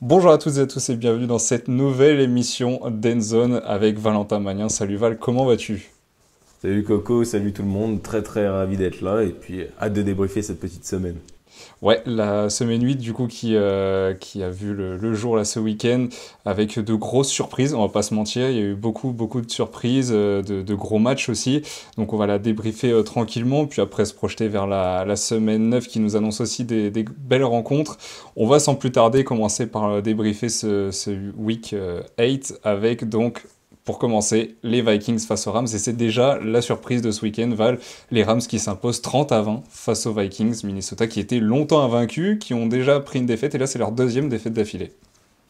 Bonjour à toutes et à tous et bienvenue dans cette nouvelle émission d'Endzone avec Valentin Magnin. Salut Val, comment vas-tu? Salut Coco, salut tout le monde, très très ravi d'être là et puis hâte de débriefer cette petite semaine. Ouais, la semaine 8 du coup qui a vu le jour là ce week-end avec de grosses surprises, on va pas se mentir, il y a eu beaucoup de surprises, de gros matchs aussi, donc on va la débriefer tranquillement, puis après se projeter vers la semaine 9 qui nous annonce aussi des belles rencontres. On va sans plus tarder commencer par débriefer ce week 8 avec donc pour commencer, les Vikings face aux Rams, et c'est déjà la surprise de ce week-end, Val, les Rams qui s'imposent 30-20 face aux Vikings, Minnesota qui était longtemps invaincus, qui ont déjà pris une défaite, et là c'est leur deuxième défaite d'affilée.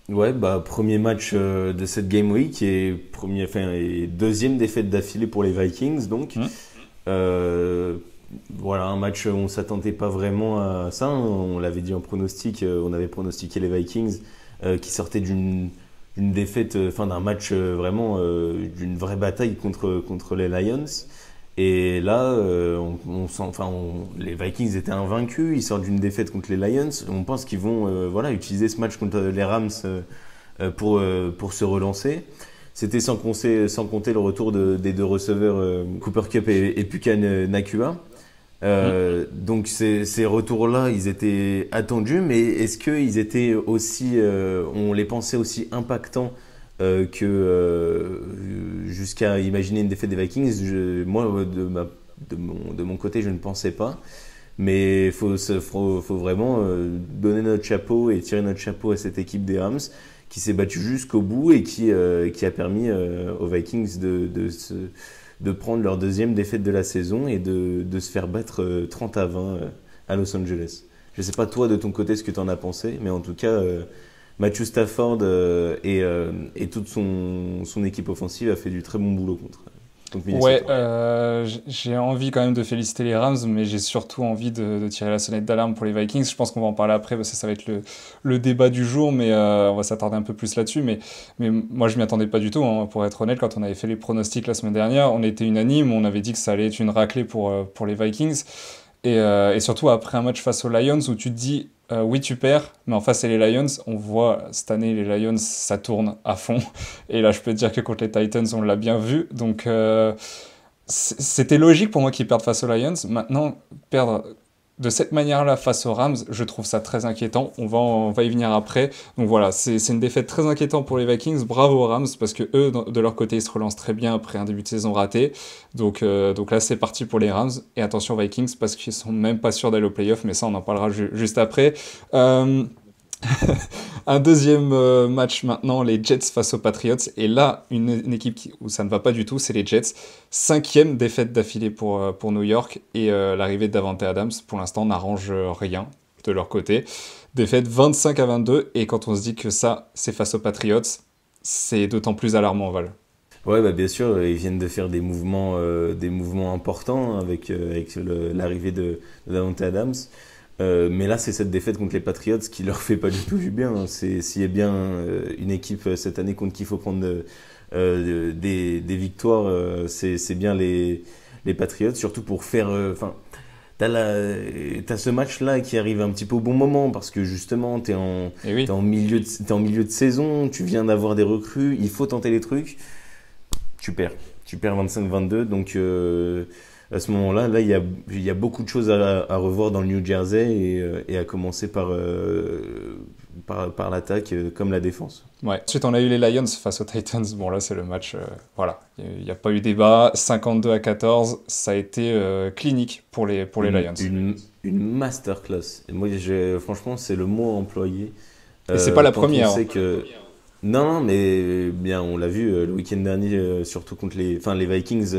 Ouais, bah premier match de cette game week et deuxième défaite d'affilée pour les Vikings donc. Hmm. Euh, voilà, un match où on s'attendait pas vraiment à ça, hein. On l'avait dit en pronostic, on avait pronostiqué les Vikings qui sortaient d'une défaite, d'un match vraiment d'une vraie bataille contre les Lions. Et là, les Vikings étaient invaincus, ils sortent d'une défaite contre les Lions. On pense qu'ils vont utiliser ce match contre les Rams pour se relancer. C'était sans compter le retour des deux receveurs Cooper Kupp et Puka Nakua. Hmm. Donc ces retours-là, ils étaient attendus, mais est-ce qu'ils étaient aussi, on les pensait aussi impactants jusqu'à imaginer une défaite des Vikings? Moi, de mon côté, je ne pensais pas. Mais faut vraiment donner notre chapeau et tirer notre chapeau à cette équipe des Rams qui s'est battue jusqu'au bout et qui a permis aux Vikings de prendre leur deuxième défaite de la saison et de se faire battre 30-20 à Los Angeles. Je ne sais pas toi de ton côté ce que tu en as pensé, mais en tout cas, Matthew Stafford et toute son équipe offensive a fait du très bon boulot contre Ouais, Minnesota. j'ai envie quand même de féliciter les Rams, mais j'ai surtout envie de tirer la sonnette d'alarme pour les Vikings. Je pense qu'on va en parler après parce que ça va être le débat du jour, mais on va s'attarder un peu plus là-dessus. Mais moi, je m'y attendais pas du tout, hein, pour être honnête. Quand on avait fait les pronostics la semaine dernière, on était unanime, on avait dit que ça allait être une raclée pour les Vikings. Et surtout après un match face aux Lions où tu te dis, oui, tu perds, mais en face, c'est les Lions. On voit cette année, les Lions, ça tourne à fond. Et là, je peux te dire que contre les Titans, on l'a bien vu. Donc, c'était logique pour moi qu'ils perdent face aux Lions. Maintenant, perdre de cette manière-là face aux Rams, je trouve ça très inquiétant. On va y venir après. Donc voilà, c'est une défaite très inquiétante pour les Vikings. Bravo aux Rams parce que eux, de leur côté, ils se relancent très bien après un début de saison raté. Donc là, c'est parti pour les Rams. Et attention Vikings parce qu'ils sont même pas sûrs d'aller au playoff, mais ça, on en parlera juste après. Euh, un deuxième match maintenant, les Jets face aux Patriots. Et là, une équipe où ça ne va pas du tout, c'est les Jets. Cinquième défaite d'affilée pour New York. Et l'arrivée de Davante Adams, pour l'instant, n'arrange rien de leur côté. Défaite 25-22. Et quand on se dit que ça, c'est face aux Patriots, c'est d'autant plus alarmant, Val. Ouais, bah bien sûr, ils viennent de faire des mouvements importants, hein, avec l'arrivée de Davante Adams. Mais là, c'est cette défaite contre les Patriots qui leur fait pas du tout du bien, hein. S'il y a bien une équipe cette année contre qui il faut prendre des victoires, c'est bien les Patriots, surtout pour faire. T'as ce match-là qui arrive un petit peu au bon moment parce que justement, Et oui. t'es en milieu de saison, tu viens d'avoir des recrues, il faut tenter les trucs. Tu perds. Tu perds 25-22. Donc à ce moment-là, il y a beaucoup de choses à revoir dans le New Jersey et à commencer par l'attaque comme la défense. Ouais. Ensuite, on a eu les Lions face aux Titans. Bon, là, c'est le match. Voilà. Il n'y a pas eu débat. 52-14. Ça a été clinique pour les Une, Lions. une, une masterclass. Et moi, franchement, c'est le mot employé. Et c'est pas la Quand on première, hein. sait que. Non, non, mais bien, on l'a vu le week-end dernier, surtout contre les Vikings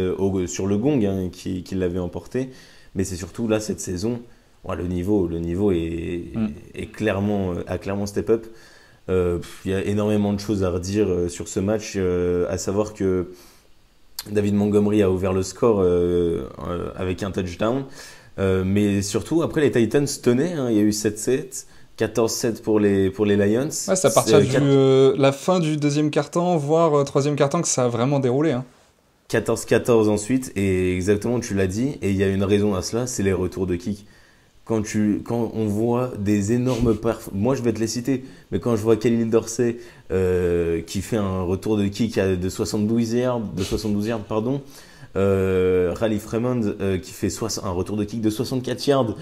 sur le gong, hein, qui l'avaient emporté. Mais c'est surtout là, cette saison, ouais, le niveau Hmm. a clairement step up. Il y a énormément de choses à redire sur ce match, à savoir que David Montgomery a ouvert le score avec un touchdown. Mais surtout, après, les Titans tenaient, hein. Il y a eu 7-7, 14-7 pour les Lions. Ouais, c'est à partir de la fin du deuxième quart-temps, voire troisième quart-temps, que ça a vraiment déroulé, hein. 14-14 ensuite, et exactement, tu l'as dit, et il y a une raison à cela, c'est les retours de kick. quand on voit des énormes moi je vais te les citer, mais quand je vois Khalil Dorsey qui fait un retour de kick de 72 yards, pardon, Raleigh Fremond qui fait un retour de kick de 64 yards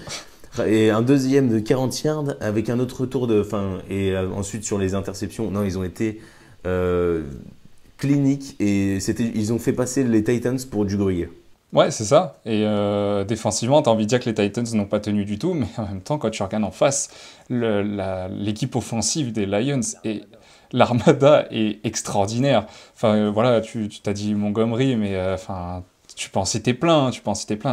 et un deuxième de 40 yards avec un autre retour ensuite sur les interceptions, non, ils ont été cliniques et ils ont fait passer les Titans pour du gruyère. Ouais, c'est ça. Et défensivement, t'as envie de dire que les Titans n'ont pas tenu du tout, mais en même temps, quand tu regardes en face, l'équipe offensive des Lions et l'armada est extraordinaire. Enfin, voilà, tu t'as dit Montgomery, mais enfin, tu peux en citer plein,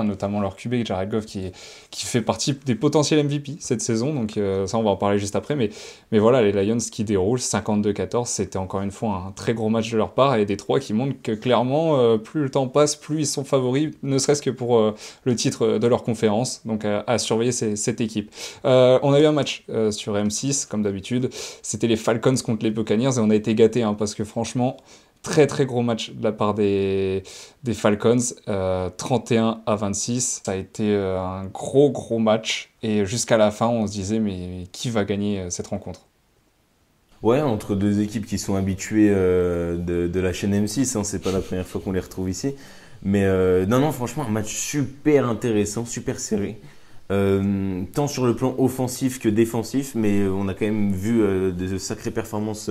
notamment leur QB, Jared Goff, qui fait partie des potentiels MVP cette saison. Donc ça, on va en parler juste après. Mais voilà, les Lions qui déroulent 52-14, c'était encore une fois un très gros match de leur part. Et Détroit qui montre que clairement, plus le temps passe, plus ils sont favoris, ne serait-ce que pour le titre de leur conférence. Donc à surveiller cette équipe. On a eu un match sur M6, comme d'habitude. C'était les Falcons contre les Buccaneers et on a été gâtés, hein, parce que franchement... Très très gros match de la part des Falcons, 31-26. Ça a été un gros match et jusqu'à la fin on se disait mais qui va gagner cette rencontre? Ouais, entre deux équipes qui sont habituées de la chaîne M6, hein, c'est pas la première fois qu'on les retrouve ici. Mais non, franchement, un match super intéressant, super serré. Tant sur le plan offensif que défensif, mais on a quand même vu de sacrées performances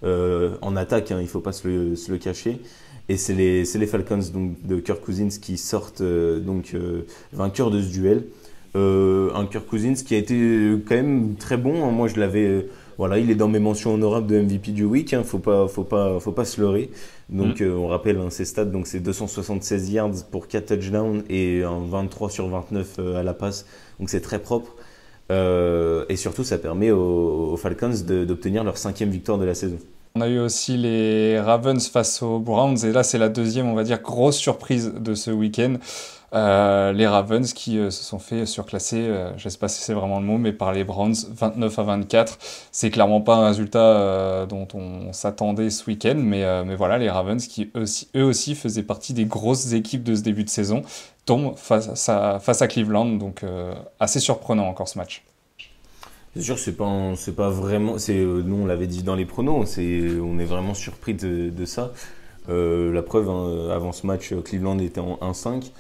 en attaque, hein, il ne faut pas se le cacher. Et c'est les Falcons donc, de Kirk Cousins qui sortent vainqueurs de ce duel. Un Kirk Cousins qui a été quand même très bon, hein. Moi je l'avais, voilà, il est dans mes mentions honorables de MVP du week, hein. Faut pas se leurrer. Donc on rappelle, hein, ses stats, donc c'est 276 yards pour 4 touchdowns et un 23 sur 29 à la passe. Donc c'est très propre. Et surtout, ça permet aux Falcons d'obtenir leur 5e victoire de la saison. On a eu aussi les Ravens face aux Browns, et là c'est la deuxième, on va dire, grosse surprise de ce week-end. Les Ravens qui se sont fait surclasser, je ne sais pas si c'est vraiment le mot, mais par les Browns, 29-24. C'est clairement pas un résultat dont on s'attendait ce week-end, mais voilà, les Ravens qui eux aussi faisaient partie des grosses équipes de ce début de saison, tombent face à Cleveland, donc assez surprenant encore ce match. C'est sûr que c'est pas vraiment. Nous, on l'avait dit dans les pronos, on est vraiment surpris de ça. La preuve, hein, avant ce match, Cleveland était en 1-5.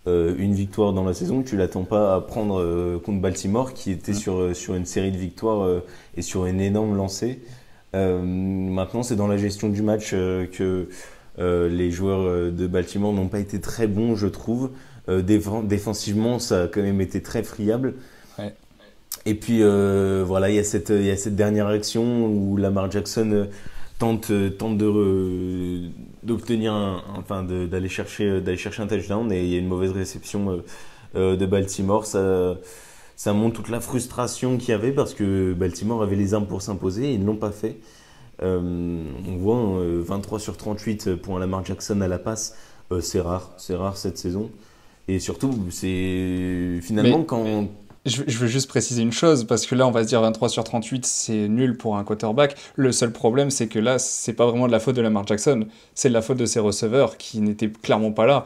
Une victoire dans la saison, tu l'attends pas à prendre contre Baltimore, qui était sur une série de victoires et sur une énorme lancée. Maintenant, c'est dans la gestion du match que les joueurs de Baltimore n'ont pas été très bons, je trouve. Défensivement, ça a quand même été très friable. Ouais. Et puis voilà, il y a cette dernière action où Lamar Jackson tente d'obtenir d'aller chercher un touchdown, et il y a une mauvaise réception de Baltimore. Ça montre toute la frustration qu'il y avait parce que Baltimore avait les armes pour s'imposer et ils ne l'ont pas fait. On voit 23 sur 38 pour un Lamar Jackson à la passe, c'est rare cette saison. Et surtout, c'est finalement quand... Je veux juste préciser une chose, parce que là, on va se dire 23 sur 38, c'est nul pour un quarterback. Le seul problème, c'est que là, c'est pas vraiment de la faute de Lamar Jackson, c'est de la faute de ses receveurs qui n'étaient clairement pas là.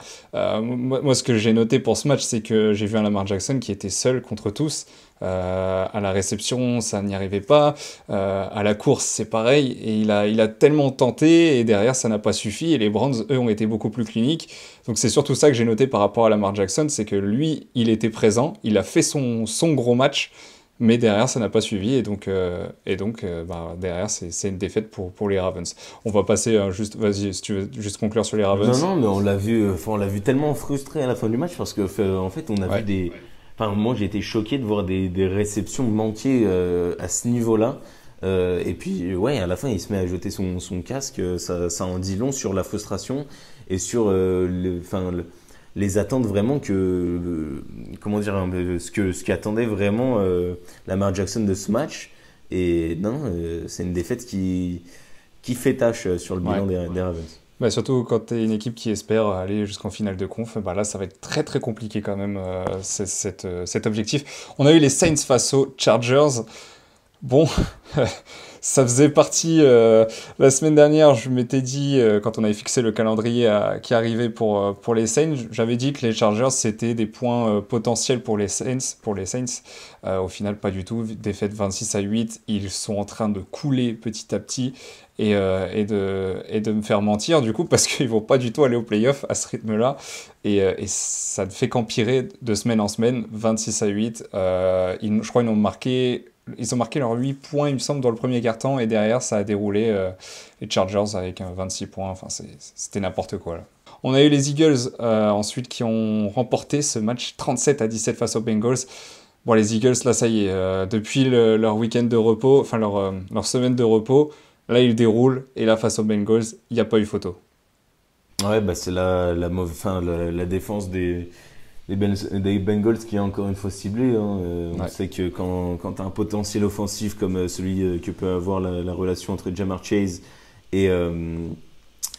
Moi, ce que j'ai noté pour ce match, c'est que j'ai vu un Lamar Jackson qui était seul contre tous. À la réception, ça n'y arrivait pas. À la course, c'est pareil. Et il a tellement tenté, et derrière, ça n'a pas suffi. Et les Browns, eux, ont été beaucoup plus cliniques. Donc c'est surtout ça que j'ai noté par rapport à Lamar Jackson, c'est que lui, il était présent, il a fait son gros match, mais derrière, ça n'a pas suivi. Et donc derrière, c'est une défaite pour les Ravens. On va passer juste... Vas-y, si tu veux juste conclure sur les Ravens. Non, mais on l'a vu tellement frustré à la fin du match parce que en fait, on a vu des... Enfin, moi, j'ai été choqué de voir des réceptions manquées à ce niveau-là. Et puis, ouais, à la fin, il se met à jeter son casque. Ça en dit long sur la frustration et sur les attentes vraiment comment dire, ce qu'attendait vraiment Lamar Jackson de ce match. Et non, c'est une défaite qui fait tâche sur le bilan des Ravens. Bah surtout quand tu es une équipe qui espère aller jusqu'en finale de conf, bah là ça va être très très compliqué quand même cet objectif. On a eu les Saints face aux Chargers. Bon, Ça faisait partie, la semaine dernière, je m'étais dit, quand on avait fixé le calendrier qui arrivait pour les Saints, j'avais dit que les Chargers, c'était des points potentiels pour les Saints. Au final, pas du tout. Défaite 26-8, ils sont en train de couler petit à petit et de me faire mentir, du coup, parce qu'ils vont pas du tout aller au playoff à ce rythme-là. Et ça ne fait qu'empirer de semaine en semaine, 26-8. Je crois qu'ils ont marqué leurs 8 points, il me semble, dans le premier quart-temps, et derrière, ça a déroulé les Chargers avec 26 points. Enfin, c'était n'importe quoi, là. On a eu les Eagles ensuite qui ont remporté ce match 37-17 face aux Bengals. Bon, les Eagles, là, ça y est, depuis leur week-end de repos, enfin leur semaine de repos, là, ils déroulent, et là, face aux Bengals, il n'y a pas eu photo. Ouais, bah c'est la défense des Bengals qui est encore une fois ciblée, hein. On Ouais. sait que quand tu as un potentiel offensif comme celui que peut avoir la relation entre Jamar Chase et,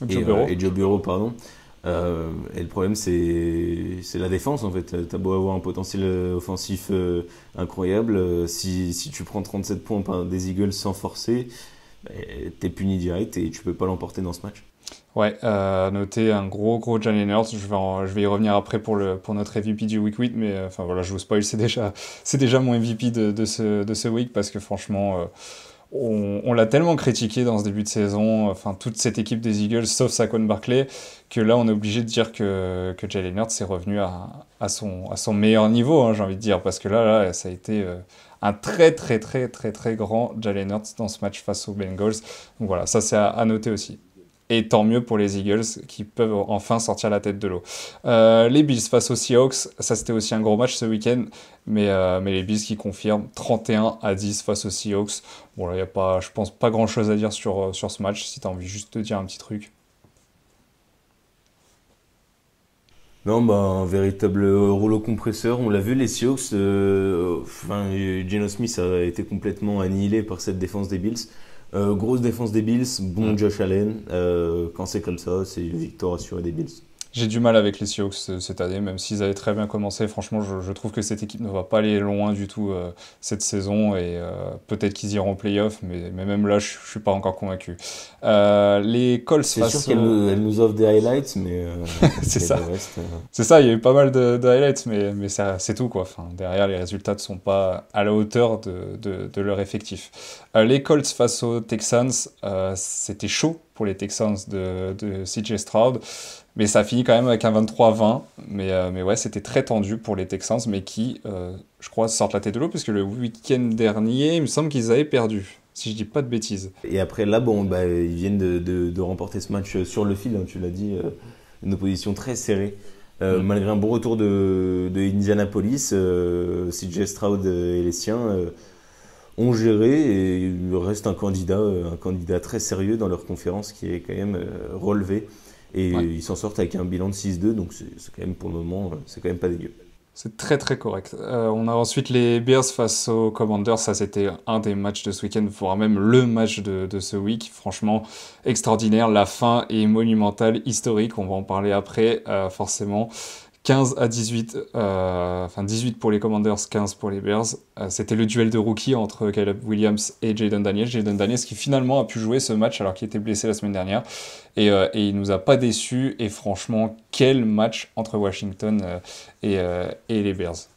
Joe Burrow. et Joe Burrow, pardon. Et le problème, c'est la défense, en fait. T'as beau avoir un potentiel offensif incroyable, si tu prends 37 points par des Eagles sans forcer, bah, t'es puni direct et tu peux pas l'emporter dans ce match. Ouais, noter un gros Jalen Hurts. Je vais y revenir après pour notre MVP du Week 8, mais enfin voilà, je vous spoil, c'est déjà mon MVP de ce week parce que franchement, on l'a tellement critiqué dans ce début de saison, enfin toute cette équipe des Eagles, sauf Saquon Barkley, que là on est obligé de dire que Jalen Hurts est revenu à son meilleur niveau, hein, j'ai envie de dire, parce que là ça a été un très grand Jalen Hurts dans ce match face aux Bengals. Donc voilà, ça c'est à noter aussi. Et tant mieux pour les Eagles qui peuvent enfin sortir la tête de l'eau. Les Bills face aux Seahawks, ça c'était aussi un gros match ce week-end, mais les Bills qui confirment 31-10 face aux Seahawks. Bon là, il n'y a pas, je pense pas grand-chose à dire sur ce match, si tu as envie juste de dire un petit truc. Non, bah, un véritable rouleau compresseur. On l'a vu, les Seahawks, Geno Smith a été complètement annihilé par cette défense des Bills. Grosse défense des Bills, bon Josh Allen. Quand c'est comme ça, c'est une victoire assurée des Bills. J'ai du mal avec les Seahawks cette année, même s'ils avaient très bien commencé. Franchement, je trouve que cette équipe ne va pas aller loin du tout cette saison et peut-être qu'ils iront en playoff, mais même là, je suis pas encore convaincu. Les Colts C'est sûr face elle nous offre des highlights, C'est mais ça. le reste. C'est ça, il y a eu pas mal de highlights, mais c'est tout, quoi. Enfin, derrière, les résultats ne sont pas à la hauteur de leur effectif. Les Colts face aux Texans, c'était chaud pour les Texans de CJ Stroud, mais ça a fini quand même avec un 23-20. Mais ouais, c'était très tendu pour les Texans, mais qui, je crois, sortent la tête de l'eau, parce que le week-end dernier, il me semble qu'ils avaient perdu, si je dis pas de bêtises. Et après, là, bon, bah, ils viennent de remporter ce match sur le fil, hein, tu l'as dit, une opposition très serrée. Malgré un bon retour de Indianapolis, CJ Stroud et les siens ont géré et il reste un candidat très sérieux dans leur conférence qui est quand même relevé. Et Ouais. ils s'en sortent avec un bilan de 6-2, donc c'est quand même pour le moment, c'est quand même pas dégueu. C'est très correct. On a ensuite les Bears face aux Commanders. Ça, c'était un des matchs de ce week-end, voire même le match de ce week. Franchement, extraordinaire. La fin est monumentale, historique. On va en parler après, forcément. 15-18, enfin 18 pour les Commanders, 15 pour les Bears. C'était le duel de rookie entre Caleb Williams et Jayden Daniels. Jayden Daniels qui finalement a pu jouer ce match alors qu'il était blessé la semaine dernière. Et il nous a pas déçus. Et franchement, quel match entre Washington et les Bears.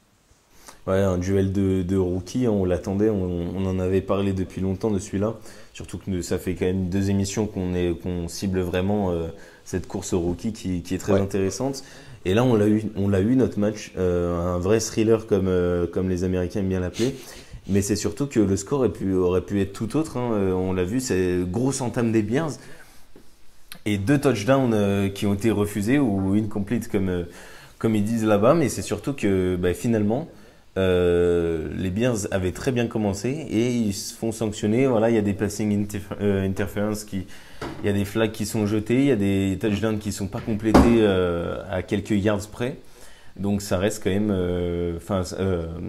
Ouais, un duel de rookies, hein, on l'attendait, on en avait parlé depuis longtemps de celui-là. Surtout que ça fait quand même 2 émissions qu'on cible vraiment cette course au rookie qui est très Ouais. intéressante. Et là, on l'a eu notre match, un vrai thriller comme les Américains aiment bien l'appeler. Mais c'est surtout que le score aurait pu être tout autre, hein. On l'a vu, c'est grosse entame des Bears et 2 touchdowns qui ont été refusés ou incomplete comme ils disent là-bas. Mais c'est surtout que bah, finalement, les Bears avaient très bien commencé et ils se font sanctionner. Voilà, il y a des passing interference il y a des flags qui sont jetés, il y a des touchdowns qui sont pas complétés à quelques yards près. Donc ça reste quand même,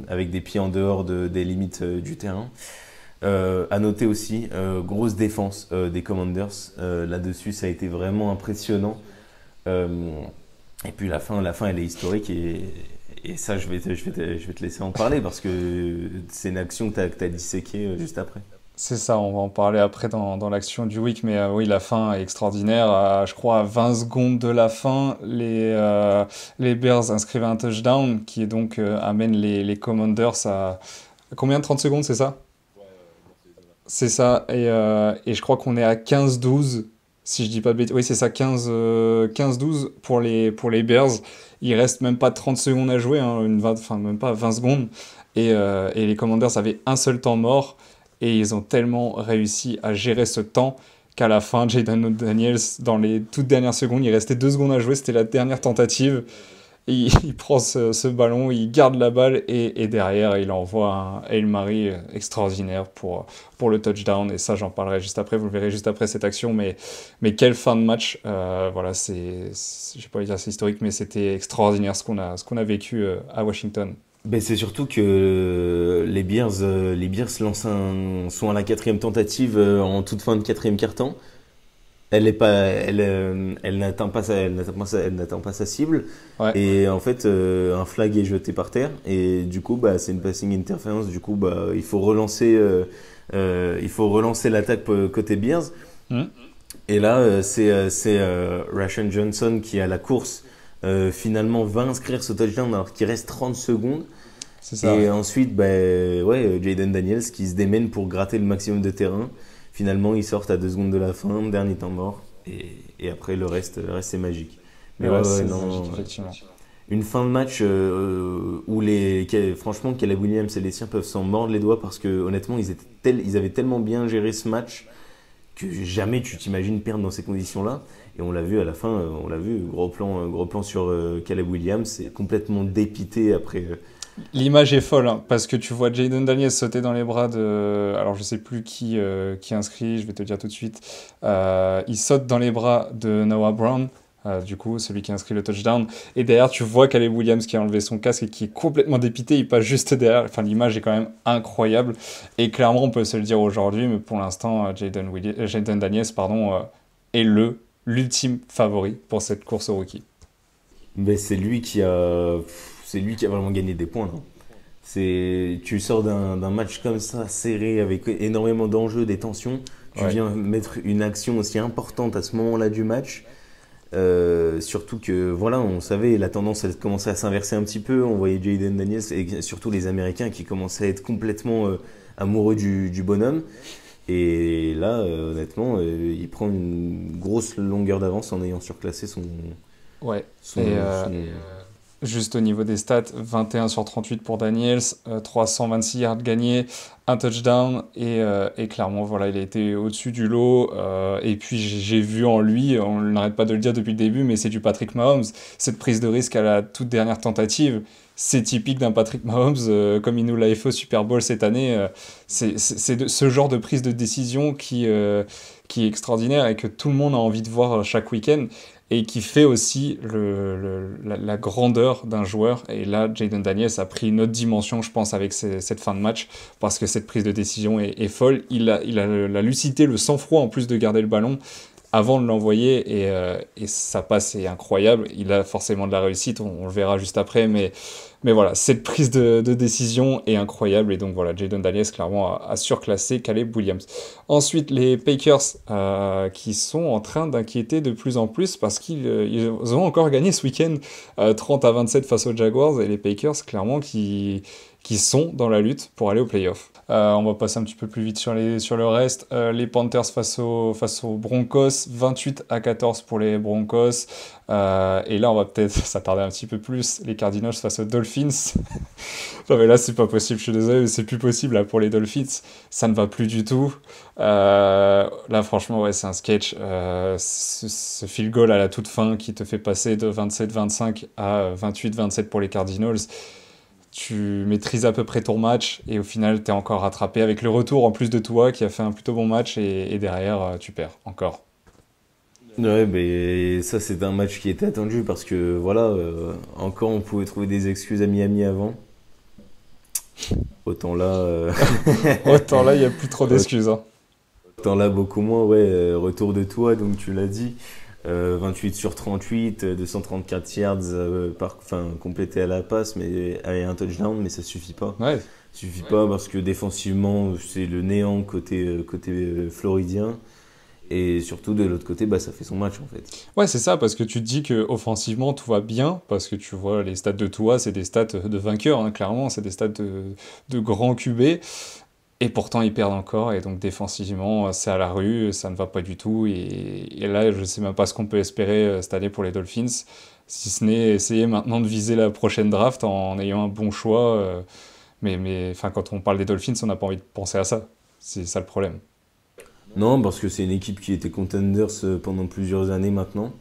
avec des pieds en dehors des limites du terrain. À noter aussi, grosse défense des Commanders. Là-dessus, ça a été vraiment impressionnant. Euh, et puis la fin, elle est historique et ça, je vais te laisser en parler parce que c'est une action que tu as disséquée juste après. C'est ça, on va en parler après dans l'action du week, mais oui, la fin est extraordinaire. Je crois à 20 secondes de la fin, les Bears inscrivent un touchdown qui est donc amène les Commanders à combien? 30 secondes, c'est ça? C'est ça, et je crois qu'on est à 15-12, si je dis pas de bêtises. Oui, c'est ça, 15-12 pour les Bears. Il reste même pas 30 secondes à jouer, hein, enfin même pas 20 secondes. Et les Commanders avaient un seul temps mort, et ils ont tellement réussi à gérer ce temps qu'à la fin, Jayden Daniels, dans les toutes dernières secondes, il restait 2 secondes à jouer, c'était la dernière tentative. Il prend ce ballon, il garde la balle et derrière il envoie un Hail Mary extraordinaire pour le touchdown. Et ça, j'en parlerai juste après, vous le verrez juste après cette action. Mais quelle fin de match! Voilà, je vais pas dire c'est historique, mais c'était extraordinaire ce qu'on a vécu à Washington. Ben, c'est surtout que les Bears sont à la quatrième tentative en toute fin de quatrième quart-temps. Elle n'atteint pas elle n'atteint pas sa cible. Ouais, Et en fait, un flag est jeté par terre. Et du coup, bah, c'est une passing interference. Du coup, bah, il faut relancer l'attaque côté Bears. hmm, Et là, c'est Rashan Johnson qui, à la course, finalement va inscrire ce touchdown alors qu'il reste 30 secondes. c'est ça, Et ouais. ensuite, ben, ouais, Jayden Daniels qui se démène pour gratter le maximum de terrain. Finalement, ils sortent à 2 secondes de la fin, dernier temps mort. Et après, le reste c'est magique. Et Mais ouais, ouais, ouais, c'est magique, non. effectivement. Une fin de match où franchement, Caleb Williams et les siens peuvent s'en mordre les doigts parce que honnêtement, ils avaient tellement bien géré ce match que jamais tu t'imagines perdre dans ces conditions-là. Et on l'a vu à la fin, on l'a vu, gros plan sur Caleb Williams, c'est complètement dépité après. L'image est folle, hein, parce que tu vois Jayden Daniels sauter dans les bras de... Alors je sais plus qui inscrit, je vais te dire tout de suite. Il saute dans les bras de Noah Brown, du coup, celui qui inscrit le touchdown. Et derrière, tu vois Caleb Williams qui a enlevé son casque et qui est complètement dépité, il passe juste derrière. Enfin, l'image est quand même incroyable. Et clairement, on peut se le dire aujourd'hui, mais pour l'instant, Jayden Daniels, pardon, est l'ultime favori pour cette course au rookie. Mais c'est lui qui a vraiment gagné des points, là. Tu sors d'un match comme ça, serré, avec énormément d'enjeux, des tensions. Tu Ouais. viens mettre une action aussi importante à ce moment-là du match. Surtout que, voilà, on savait, la tendance, elle commençait à s'inverser un petit peu. On voyait Jayden Daniels et surtout les Américains qui commençaient à être complètement amoureux du bonhomme. Et là, honnêtement, il prend une grosse longueur d'avance en ayant surclassé Ouais. Et son, son... juste au niveau des stats, 21 sur 38 pour Daniels, 326 yards gagnés, un touchdown, et clairement, voilà, il a été au-dessus du lot. Et puis, j'ai vu en lui, on n'arrête pas de le dire depuis le début, mais c'est du Patrick Mahomes. Cette prise de risque à la toute dernière tentative, c'est typique d'un Patrick Mahomes, comme il nous l'a fait au Super Bowl cette année. C'est ce genre de prise de décision qui est extraordinaire et que tout le monde a envie de voir chaque week-end et qui fait aussi la grandeur d'un joueur. Et là, Jayden Daniels a pris une autre dimension, je pense, avec cette fin de match, parce que cette prise de décision est folle. Il a la lucidité, le sang-froid, en plus de garder le ballon, avant de l'envoyer, et sa passe est incroyable. Il a forcément de la réussite, on le verra juste après, mais voilà, cette prise de décision est incroyable, et donc voilà, Jayden Daniels clairement a surclassé Caleb Williams. Ensuite, les Packers qui sont en train d'inquiéter de plus en plus parce qu'ils ont encore gagné ce week-end 30-27 face aux Jaguars, et les Packers clairement qui sont dans la lutte pour aller aux playoffs. On va passer un petit peu plus vite sur le reste. Les Panthers face aux Broncos, 28-14 pour les Broncos. Et là, on va peut-être s'attarder un petit peu plus. Les Cardinals face aux Dolphins. Non mais là, c'est pas possible, je suis désolé, mais c'est plus possible là, pour les Dolphins. Ça ne va plus du tout. Là, franchement, ouais, c'est un sketch. Ce field goal à la toute fin qui te fait passer de 27-25 à 28-27 pour les Cardinals. Tu maîtrises à peu près ton match et au final, tu es encore rattrapé avec le retour en plus de toi qui a fait un plutôt bon match, et derrière, tu perds encore. Ouais, mais ça c'est un match qui était attendu parce que voilà, encore on pouvait trouver des excuses à Miami avant. Autant là, Autant là, il n'y a plus trop euh, d'excuses, hein. autant là beaucoup moins. Ouais, retour de toi, donc tu l'as dit. 28 sur 38, 234 yards complétés à la passe, mais avec un touchdown, mais ça suffit pas. Ouais. Ça suffit pas parce que défensivement, c'est le néant côté floridien. Et surtout, de l'autre côté, ça fait son match, en fait. Ouais, c'est ça, parce que tu te dis que offensivement tout va bien, parce que tu vois les stats de Tua, c'est des stats de vainqueur, hein, clairement, c'est des stats de grand QB. Et pourtant, ils perdent encore. Et donc, défensivement, c'est à la rue, ça ne va pas du tout. Et là, je ne sais même pas ce qu'on peut espérer cette année pour les Dolphins, si ce n'est essayer maintenant de viser la prochaine draft en ayant un bon choix. Mais quand on parle des Dolphins, on n'a pas envie de penser à ça. C'est ça le problème. Non, parce que c'est une équipe qui était contenders pendant plusieurs années maintenant,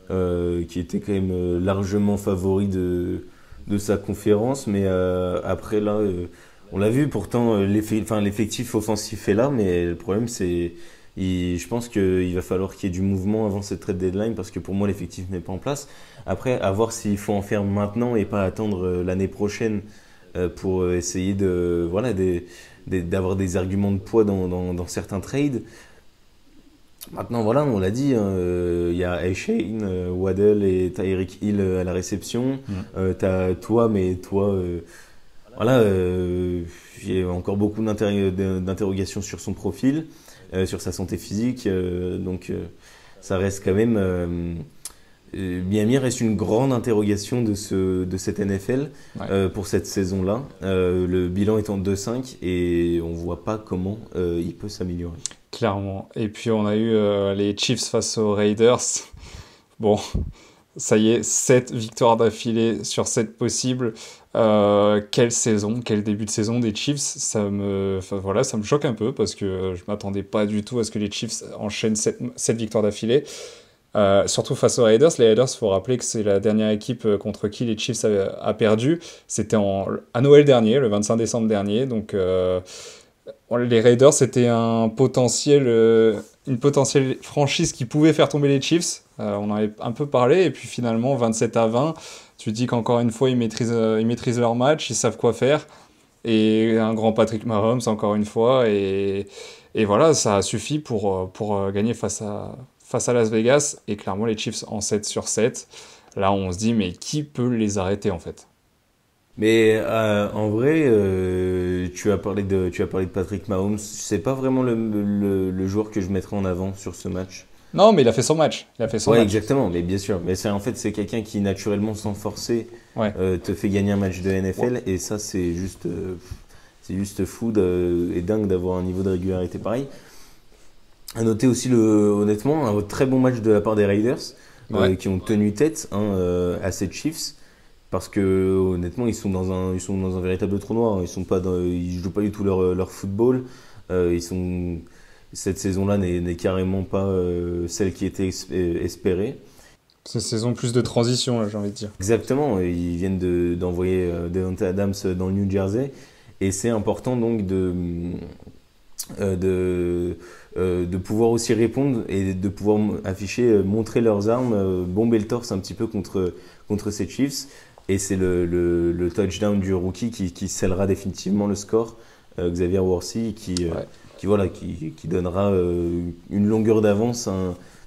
qui était quand même largement favori de sa conférence. Mais après, là, on l'a vu, pourtant, l'effectif offensif est là, mais le problème, je pense qu'il va falloir qu'il y ait du mouvement avant cette trade deadline, parce que pour moi, l'effectif n'est pas en place. Après, à voir s'il faut en faire maintenant et pas attendre l'année prochaine pour essayer d'avoir des arguments de poids dans certains trades. Maintenant, voilà, on l'a dit, y a Shane, Waddle et Tyreek Hill à la réception. T'as toi, mais toi, voilà, il y a encore beaucoup d'interrogations sur son profil, sur sa santé physique. Donc, ça reste quand même. Miami reste une grande interrogation de cette NFL pour cette saison-là. Le bilan est en 2-5 et on voit pas comment il peut s'améliorer. Clairement. Et puis on a eu les Chiefs face aux Raiders. Bon, ça y est, 7 victoires d'affilée sur 7 possibles. Quelle saison, quel début de saison des Chiefs. Ça me choque un peu parce que je m'attendais pas du tout à ce que les Chiefs enchaînent 7 victoires d'affilée. Surtout face aux Raiders. Les Raiders, il faut rappeler que c'est la dernière équipe contre qui les Chiefs a perdu. C'était à Noël dernier, le 25 décembre dernier. Donc les Raiders, c'était une potentielle franchise qui pouvait faire tomber les Chiefs. On en avait un peu parlé. Et puis finalement, 27-20, tu te dis qu'encore une fois, ils maîtrisent leur match, ils savent quoi faire. Et un grand Patrick Mahomes, encore une fois. Et voilà, ça a suffi pour gagner face à Las Vegas, et clairement les Chiefs en 7 sur 7. Là, on se dit, mais qui peut les arrêter en fait? Mais en vrai, tu as parlé de Patrick Mahomes. C'est pas vraiment le joueur que je mettrais en avant sur ce match. Non, mais il a fait son match. Ouais, exactement, mais bien sûr. Mais c'est quelqu'un qui naturellement, sans forcer, Ouais. te fait gagner un match de NFL. Et ça, c'est juste fou et dingue d'avoir un niveau de régularité pareil. À noter aussi, honnêtement, un très bon match de la part des Raiders, qui ont tenu tête à ces Chiefs. Parce que honnêtement, ils sont dans un véritable trou noir. Ils jouent pas du tout leur football. Cette saison-là n'est carrément pas celle qui était espérée. C'est une saison plus de transition, là, j'ai envie de dire. Exactement. Ils viennent d'envoyer Devontae Adams dans le New Jersey, et c'est important donc de pouvoir aussi répondre et de pouvoir montrer leurs armes, bomber le torse un petit peu contre ces Chiefs. Et c'est le touchdown du rookie qui scellera définitivement le score, Xavier Worthy, qui donnera une longueur d'avance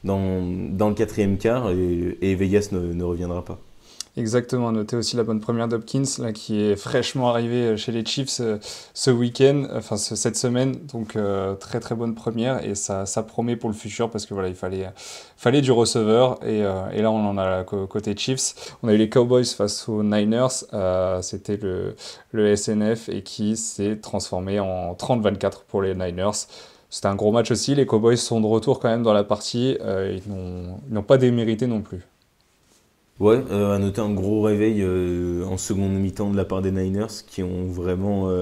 dans le quatrième quart, et Vegas ne reviendra pas. Exactement, notez aussi la bonne première d'Hopkins là, qui est fraîchement arrivée chez les Chiefs ce week-end, cette semaine, donc très très bonne première, et ça promet pour le futur parce que voilà, il fallait du receveur, et là on en a côté Chiefs. On a eu les Cowboys face aux Niners, c'était le SNF, et qui s'est transformé en 30-24 pour les Niners. C'était un gros match aussi, les Cowboys sont de retour quand même dans la partie, ils n'ont pas démérité non plus. Ouais, à noter un gros réveil en seconde mi-temps de la part des Niners, qui ont vraiment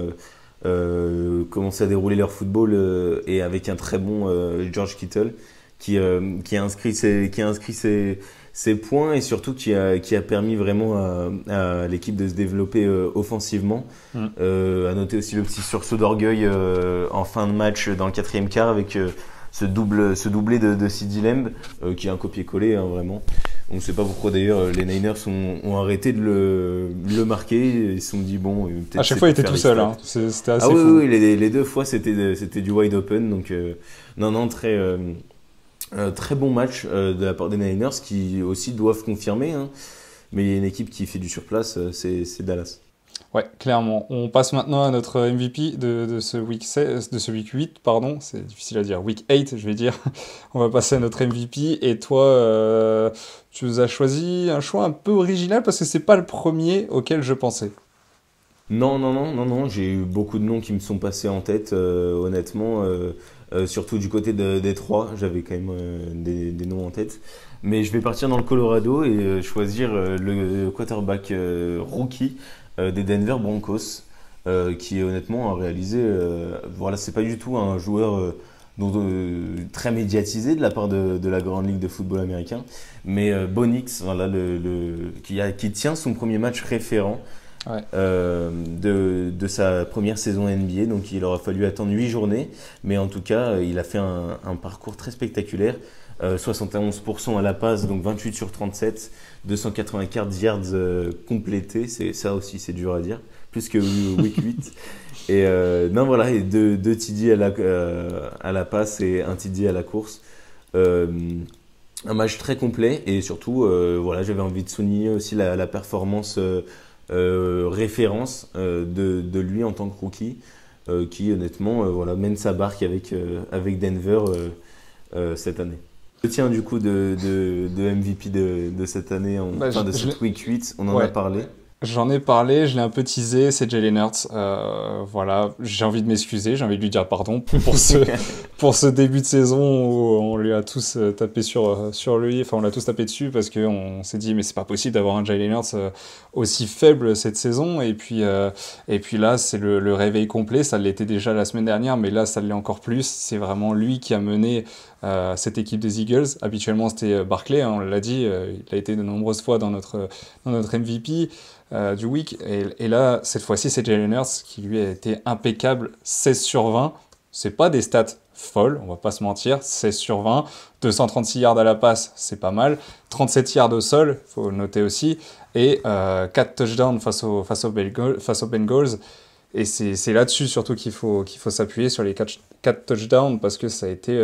commencé à dérouler leur football, et avec un très bon George Kittle qui a inscrit ses points, et surtout qui a permis vraiment à l'équipe de se développer offensivement. À noter aussi le petit sursaut d'orgueil en fin de match dans le quatrième quart avec ce doublé de CeeDee Lamb, qui est un copier-coller, vraiment. On ne sait pas pourquoi d'ailleurs les Niners ont arrêté de le marquer. Ils se sont dit bon, peut-être. À chaque fois il était tout seul, hein. C'était assez fou. Oui, les deux fois c'était du wide open, donc non, très Très bon match de la part des Niners qui aussi doivent confirmer, hein. Mais il y a une équipe qui fait du surplace, c'est Dallas. Ouais, clairement. On passe maintenant à notre MVP de ce week 16, de ce week 8, pardon. C'est difficile à dire. Week 8, je vais dire. On va passer à notre MVP. Et toi, tu nous as choisi un choix un peu original parce que c'est pas le premier auquel je pensais. Non, non, non, non, non, j'ai eu beaucoup de noms qui me sont passés en tête, honnêtement, surtout du côté de Détroit, j'avais quand même des noms en tête. Mais je vais partir dans le Colorado et choisir le quarterback rookie des Denver Broncos, qui honnêtement a réalisé, voilà, c'est pas du tout un joueur très médiatisé de la part de la grande ligue de football américain, mais Bo Nix, voilà, qui tient son premier match référent Ouais. de sa première saison NBA. Donc il aura fallu attendre 8 journées. Mais en tout cas, il a fait un parcours très spectaculaire. 71% à la passe, donc 28 sur 37, 284 yards complétés. Ça aussi, c'est dur à dire. Plus que week 8. Et non, voilà, et deux TD à la passe et un TD à la course. Un match très complet et surtout, voilà, j'avais envie de souligner aussi la performance référence de lui en tant que rookie, qui honnêtement voilà, mène sa barque avec Denver cette année. Le tien du coup de MVP de cette année, Bah, enfin de cette week 8, on en a ouais. parlé. J'en ai parlé, je l'ai un peu teasé, c'est Jalen Hurts. Voilà, j'ai envie de m'excuser, j'ai envie de lui dire pardon pour ce début de saison où on lui a tous tapé sur lui, enfin on l'a tous tapé dessus parce qu'on s'est dit mais c'est pas possible d'avoir un Jalen Hurts aussi faible cette saison. Et puis là, c'est le réveil complet, ça l'était déjà la semaine dernière, mais là ça l'est encore plus. C'est vraiment lui qui a mené cette équipe des Eagles. Habituellement c'était Barkley, hein, on l'a dit, il a été de nombreuses fois dans notre MVP. Du week. Et là, cette fois-ci, c'est Jalen Hurts qui lui a été impeccable, 16 sur 20. C'est pas des stats folles, on va pas se mentir, 16 sur 20. 236 yards à la passe, c'est pas mal. 37 yards au sol, faut le noter aussi. Et 4 touchdowns face aux Bengals. Et c'est là-dessus surtout qu'il faut s'appuyer sur les 4 touchdowns parce que ça a été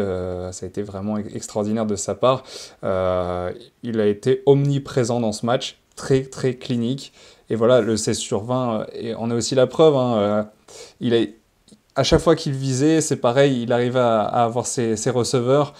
vraiment extraordinaire de sa part. Il a été omniprésent dans ce match, très très clinique. Et voilà, le 16 sur 20, et on a aussi la preuve, hein, à chaque fois qu'il visait, c'est pareil, il arrivait à avoir ses receveurs.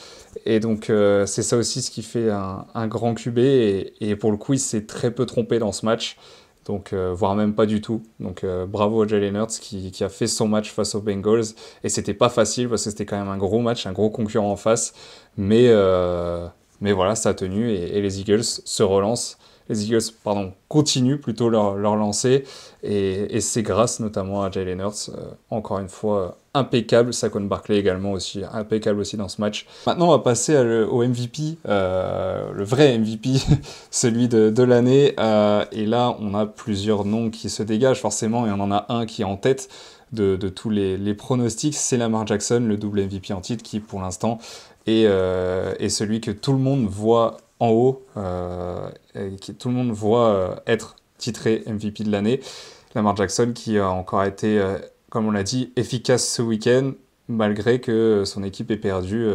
Et donc, c'est ça aussi ce qui fait un grand QB. Et pour le coup, il s'est très peu trompé dans ce match. Donc, voire même pas du tout. Donc, bravo à Jalen Hurts qui a fait son match face aux Bengals. Et c'était pas facile parce que c'était quand même un gros match, un gros concurrent en face. Mais voilà, ça a tenu et les Eagles se relancent. Les Eagles, pardon, continuent plutôt leur lancée. Et c'est grâce notamment à Jalen Hurts, encore une fois, impeccable. Saquon Barkley également aussi, impeccable aussi dans ce match. Maintenant, on va passer au MVP, le vrai MVP, celui de l'année. Et là, on a plusieurs noms qui se dégagent forcément, et on en a un qui est en tête de tous les pronostics. C'est Lamar Jackson, le double MVP en titre, qui pour l'instant est celui que tout le monde voit en haut, et tout le monde voit être titré MVP de l'année. Lamar Jackson qui a encore été, comme on l'a dit, efficace ce week-end, malgré que son équipe ait perdu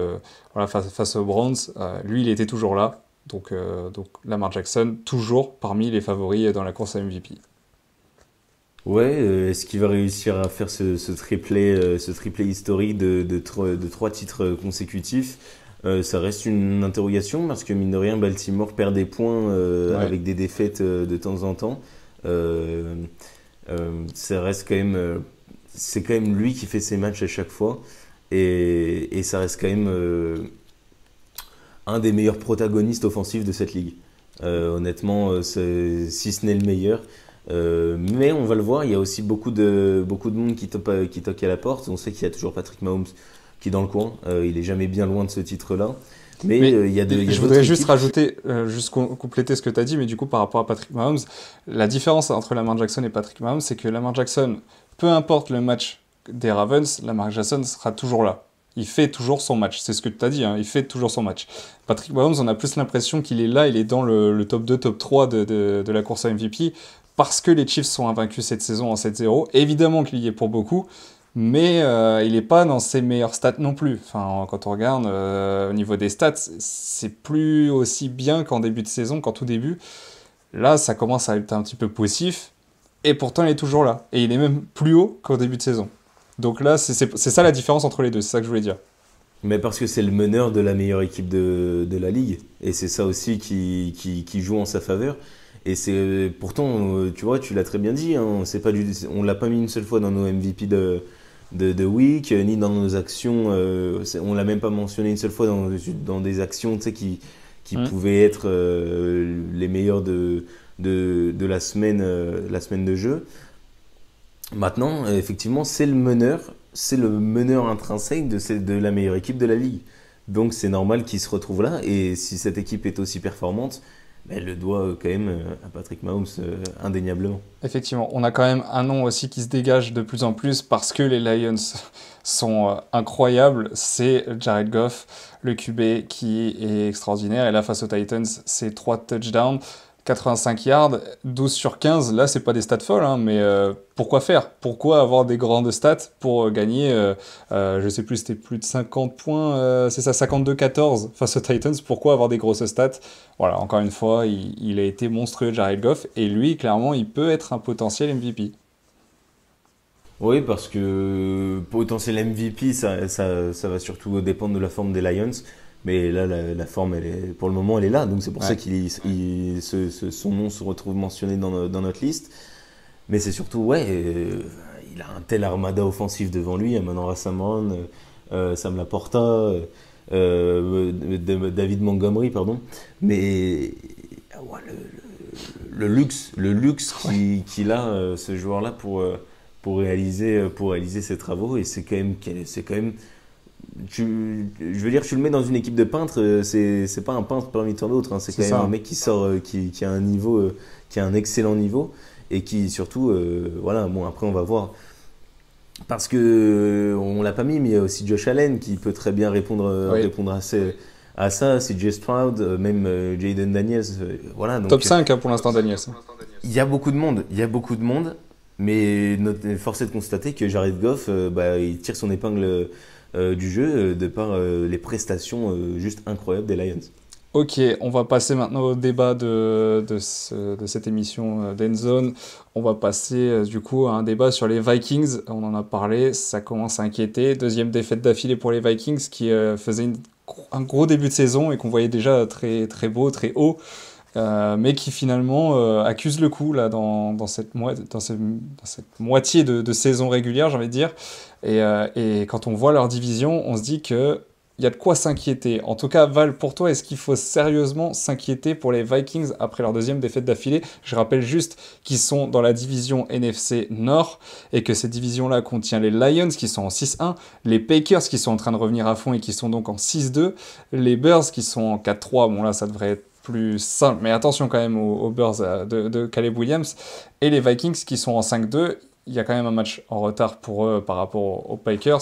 voilà, face aux Browns. Lui, il était toujours là. Donc Lamar Jackson, toujours parmi les favoris dans la course à MVP. Ouais, est-ce qu'il va réussir à faire ce triplé historique de 3 titres consécutifs? Ça reste une interrogation parce que mine de rien, Baltimore perd des points Ouais. avec des défaites de temps en temps. Euh, Ça reste quand même, c'est quand même lui qui fait ses matchs à chaque fois et ça reste quand même un des meilleurs protagonistes offensifs de cette ligue. Honnêtement, si ce n'est le meilleur. Mais on va le voir, il y a aussi beaucoup de monde qui toque à la porte. On sait qu'il y a toujours Patrick Mahomes qui est dans le coin. Il est jamais bien loin de ce titre-là. Mais Mais il y a je d'autres voudrais juste équipes. rajouter, juste compléter ce que tu as dit, mais du coup par rapport à Patrick Mahomes, la différence entre Lamar Jackson et Patrick Mahomes, c'est que Lamar Jackson, peu importe le match des Ravens, Lamar Jackson sera toujours là. Il fait toujours son match, c'est ce que tu as dit, hein, il fait toujours son match. Patrick Mahomes, on a plus l'impression qu'il est là, il est dans le top 2, top 3 de la course à MVP, parce que les Chiefs sont invaincus cette saison en 7-0. Évidemment qu'il y est pour beaucoup, mais il n'est pas dans ses meilleures stats non plus. Enfin, quand on regarde au niveau des stats, c'est plus aussi bien qu'en début de saison, qu'en tout début. Là, ça commence à être un petit peu poussif, et pourtant il est toujours là. Et il est même plus haut qu'au début de saison. Donc là, c'est ça la différence entre les deux, c'est ça que je voulais dire. Mais parce que c'est le meneur de la meilleure équipe de la ligue. Et c'est ça aussi qui joue en sa faveur. Et c'est pourtant, tu vois, tu l'as très bien dit, hein, c'est pas on l'a pas mis une seule fois dans nos MVP de week, ni dans nos actions. On l'a même pas mentionné une seule fois dans des actions, tu sais, qui Hmm. pouvaient être les meilleures de la semaine de jeu. Maintenant, effectivement, c'est le meneur intrinsèque de la meilleure équipe de la ligue. Donc c'est normal qu'il se retrouve là. Et si cette équipe est aussi performante, ben, elle le doit quand même à Patrick Mahomes, indéniablement. Effectivement, on a quand même un nom aussi qui se dégage de plus en plus parce que les Lions sont incroyables. C'est Jared Goff, le QB qui est extraordinaire. Et là, face aux Titans, c'est 3 touchdowns, 85 yards, 12 sur 15. Là, c'est pas des stats folles, hein, mais pourquoi faire? Pourquoi avoir des grandes stats pour gagner, je sais plus, c'était plus de 50 points, c'est ça, 52-14 face aux Titans. Pourquoi avoir des grosses stats? Voilà, encore une fois, il a été monstrueux, Jared Goff, et lui, clairement, il peut être un potentiel MVP. Oui, parce que potentiel MVP, ça va surtout dépendre de la forme des Lions. Mais là, la forme, pour le moment, elle est là. Donc c'est pour ça Ouais. son nom se retrouve mentionné dans notre liste. Mais c'est surtout, ouais, il a un tel armada offensif devant lui, Amon-Ra Samron, Sam Laporta, David Montgomery, pardon. Mais ouais, le luxe qu'il a, ce joueur-là, pour réaliser ses travaux. Et c'est quand même je veux dire, tu le mets dans une équipe de peintres, c'est pas un peintre parmi tant d'autres, hein, c'est C'est quand même un ça. mec qui sort, qui a un niveau, qui a un excellent niveau et qui surtout, voilà, bon après on va voir. Parce que on l'a pas mis, mais il y a aussi Josh Allen qui peut très bien Oui. répondre à ça, CJ Stroud, même Jaden Daniels, voilà. Top Donc 5 hein, pour l'instant, Daniel. il y a beaucoup de monde, mais force est de constater que Jared Goff, bah, il tire son épingle du jeu de par les prestations juste incroyables des Lions. Ok, on va passer maintenant au débat de cette émission d'Endzone. On va passer du coup à un débat sur les Vikings. On en a parlé, ça commence à inquiéter. Deuxième défaite d'affilée pour les Vikings qui faisaient un gros début de saison et qu'on voyait déjà très, très beau, très haut, mais qui finalement accuse le coup là, dans cette moitié de saison régulière, j'ai envie de dire. Et quand on voit leur division, on se dit que il y a de quoi s'inquiéter. En tout cas, Val, pour toi, est-ce qu'il faut sérieusement s'inquiéter pour les Vikings après leur deuxième défaite d'affilée? Je rappelle juste qu'ils sont dans la division NFC Nord et que cette division-là contient les Lions qui sont en 6-1, les Packers qui sont en train de revenir à fond et qui sont donc en 6-2, les Bears qui sont en 4-3, bon là ça devrait être plus simple, mais attention quand même aux Bears de Caleb Williams, et les Vikings qui sont en 5-2. Il y a quand même un match en retard pour eux par rapport aux Packers,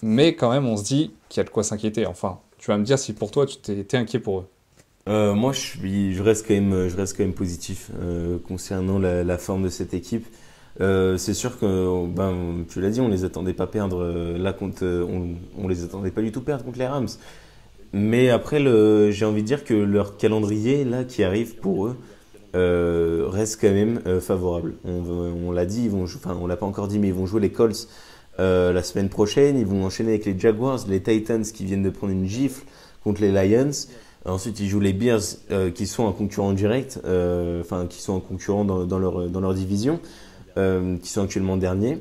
mais quand même, on se dit qu'il y a de quoi s'inquiéter. Enfin, tu vas me dire si pour toi, tu t'es inquiet pour eux. Moi, je reste quand même positif concernant la forme de cette équipe. C'est sûr que, ben, tu l'as dit, on les attendait pas perdre là contre, on les attendait pas du tout perdre contre les Rams. Mais après, j'ai envie de dire que leur calendrier là qui arrive pour eux reste quand même favorable. On l'a dit, enfin, on l'a pas encore dit, mais ils vont jouer les Colts la semaine prochaine. Ils vont enchaîner avec les Jaguars, les Titans qui viennent de prendre une gifle contre les Lions. Ensuite, ils jouent les Bears qui sont un concurrent direct, enfin qui sont un concurrent dans leur division, qui sont actuellement derniers.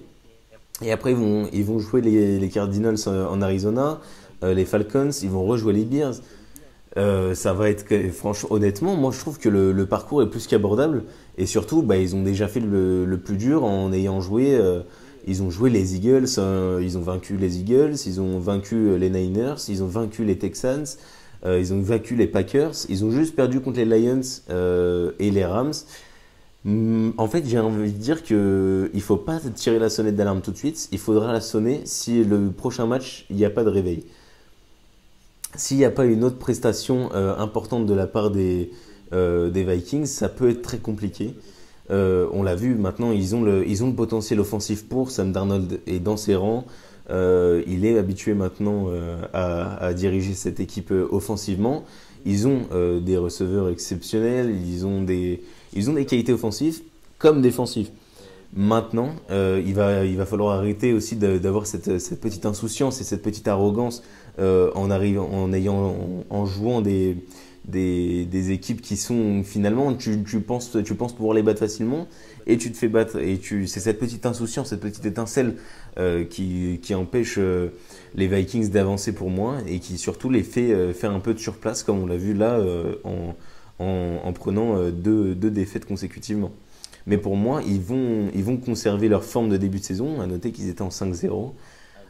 Et après, ils vont jouer les Cardinals en Arizona, les Falcons, ils vont rejouer les Bears. Ça va être, franchement, honnêtement, moi je trouve que le parcours est plus qu'abordable. Et surtout, bah, ils ont déjà fait le plus dur en ayant joué. Ils ont joué les Eagles, ils ont vaincu les Eagles, ils ont vaincu les Niners, ils ont vaincu les Texans, ils ont vaincu les Packers. Ils ont juste perdu contre les Lions et les Rams. En fait, j'ai envie de dire que il faut pas tirer la sonnette d'alarme tout de suite. Il faudra la sonner si le prochain match, il n'y a pas de réveil. S'il n'y a pas une autre prestation importante de la part des Vikings, ça peut être très compliqué. On l'a vu, maintenant ils ont le potentiel offensif pour. Sam Darnold est dans ses rangs. Il est habitué maintenant à diriger cette équipe offensivement. Ils ont des receveurs exceptionnels, ils ont des qualités offensives comme défensives. Maintenant, il va falloir arrêter aussi d'avoir cette petite insouciance et cette petite arrogance en jouant des équipes qui sont finalement, tu penses pouvoir les battre facilement et tu te fais battre. Et c'est cette petite insouciance, cette petite étincelle qui empêche les Vikings d'avancer pour moi et qui surtout les fait faire un peu de surplace comme on l'a vu là en prenant deux défaites consécutivement. Mais pour moi, ils vont conserver leur forme de début de saison. À noter qu'ils étaient en 5-0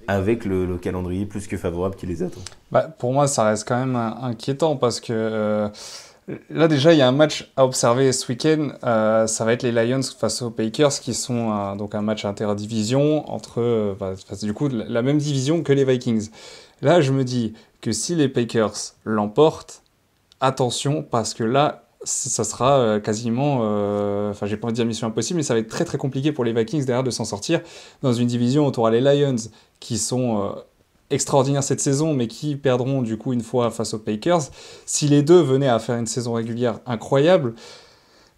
avec le calendrier plus que favorable qui les attend. Bah, pour moi, ça reste quand même inquiétant parce que là, déjà, il y a un match à observer ce week-end. Ça va être les Lions face aux Packers qui sont donc un match interdivision entre du coup la même division que les Vikings. Là, je me dis que si les Packers l'emportent, attention parce que là, ça sera quasiment, j'ai pas envie de dire mission impossible, mais ça va être très très compliqué pour les Vikings derrière de s'en sortir dans une division où tu auras les Lions qui sont extraordinaires cette saison, mais qui perdront du coup une fois face aux Packers. Si les deux venaient à faire une saison régulière incroyable,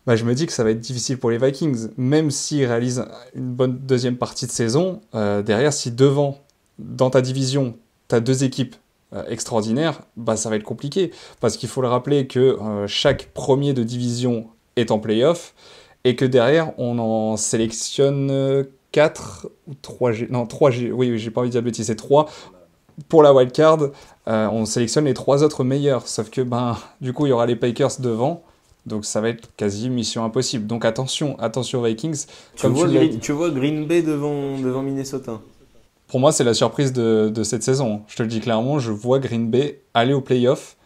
bah, je me dis que ça va être difficile pour les Vikings, même s'ils réalisent une bonne deuxième partie de saison. Derrière, si devant, dans ta division, tu as deux équipes extraordinaire, bah, ça va être compliqué. Parce qu'il faut le rappeler que chaque premier de division est en play-off et que derrière, on en sélectionne 4 ou 3, non 3, oui, j'ai pas envie de dire de bêtises, c'est 3 pour la wildcard. On sélectionne les 3 autres meilleurs. Sauf que du coup, il y aura les Packers devant. Donc ça va être quasi mission impossible. Donc attention Vikings. Tu vois Green Bay devant Minnesota. Pour moi, c'est la surprise de cette saison. Je te le dis clairement, je vois Green Bay aller au play-off.